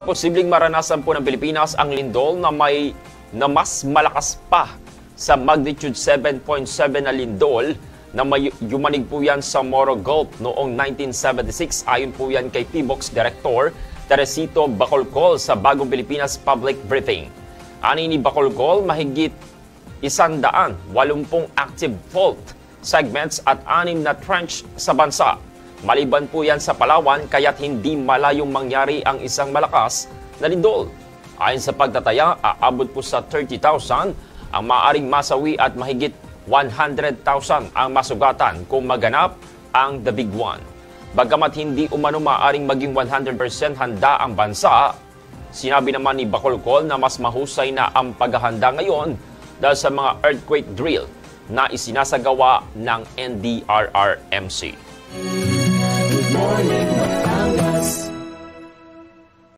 Posibleng maranasan po ng Pilipinas ang lindol na mas malakas pa sa magnitude 7.7 na lindol na yumanig po yan sa Moro Gulf noong 1976. Ayon po yan kay PBOX Director Teresito Bacolcol sa Bagong Pilipinas Public Briefing. Ani ni Bacolcol, mahigit 180 active fault segments at 6 na trench sa bansa. Maliban po yan sa Palawan, kaya't hindi malayong mangyari ang isang malakas na lindol. Ayon sa pagtataya, aabot po sa 30,000 ang maaring masawi at mahigit 100,000 ang masugatan kung maganap ang The Big One. Bagamat hindi umano maaring maging 100% handa ang bansa, sinabi naman ni Bacolcol na mas mahusay na ang paghahanda ngayon dahil sa mga earthquake drill na isinasagawa ng NDRRMC. Good morning.